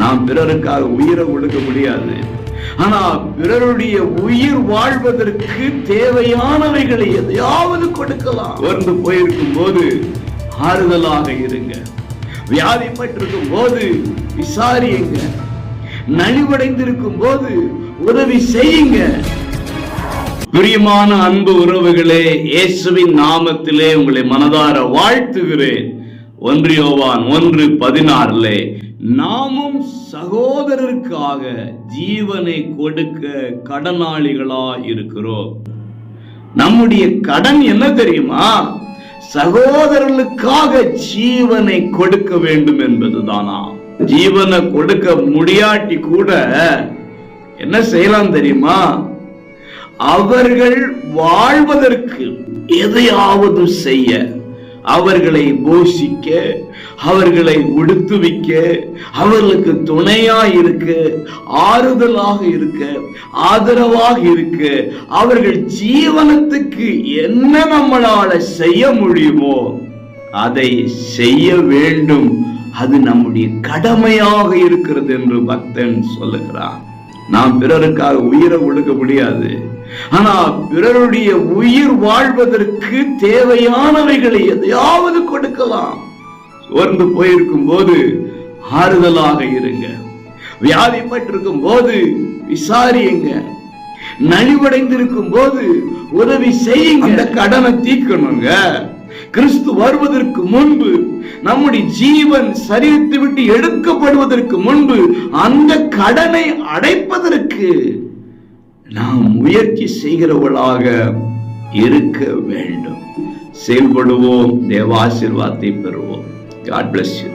நாம் பிறருக்காக உயிரை கொடுக்க முடியாது. ஆனா பிறருடைய உயிர் வாழ்வதற்கு தேவையானவைகளை எதையாவது கொடுக்கலாம். வந்து போயிருக்கும் போது ஆறுதலாக இருங்க. வியாதிப்பட்டிருக்கும் போது விசாரியுங்க. நலிவடைந்திருக்கும் போது உதவி செய்யுங்க. பிரியமான அன்பு உறவுகளே, இயேசுவின் நாமத்திலே உங்களை மனதார வாழ்த்துகிறேன். 1 யோவான் 1:16 நாமும் சகோதரருக்காக ஜீவனை கொடுக்க கடனாளிகளா இருக்கிறோம். நம்முடைய கடன் என்ன தெரியுமா? சகோதரர்களுக்காக ஜீவனை கொடுக்க வேண்டும் என்பதுதானா? ஜீவனை கொடுக்க முடியாட்டி கூட என்ன செய்யலாம் தெரியுமா? அவர்கள் வாழ்வதற்கு எதையாவது செய்ய, அவர்களை போஷிக்க, அவர்களை உடுத்துவிக்க, அவர்களுக்கு துணையா இருக்க, ஆறுதலாக இருக்க, ஆதரவாக இருக்க, அவர்கள் ஜீவனத்துக்கு என்ன நம்மளால செய்ய முடியுமோ அதை செய்ய வேண்டும். அது நம்முடைய கடமையாக இருக்கிறது என்று பக்தன் சொல்லுகிறான். நாம் பிறருக்காக உயிரை கொடுக்க முடியாது. ஆனா பிறருடைய உயிர் வாழ்வதற்கு தேவையானவைகளை எதையாவது கொடுக்கலாம். சோர்ந்து போயிருக்கும் போது ஆறுதலாக இருங்க. வியாதிப்பட்டிருக்கும் போது விசாரியுங்க. நலிவடைந்திருக்கும் போது உதவி செய்யுங்க. அந்த கடனை தீர்க்கணுங்க. கிறிஸ்து வருவதற்கு முன்பு, நம்முடைய ஜீவன் சரீரத்தை விட்டு எடுக்கப்படுவதற்கு முன்பு அந்த கடனை அடைப்பதற்கு நாம் முயற்சி செய்கிறவர்களாக இருக்க வேண்டும். செயல்படுவோம். தேவ ஆசீர்வாதத்தை பெறுவோம். God bless you.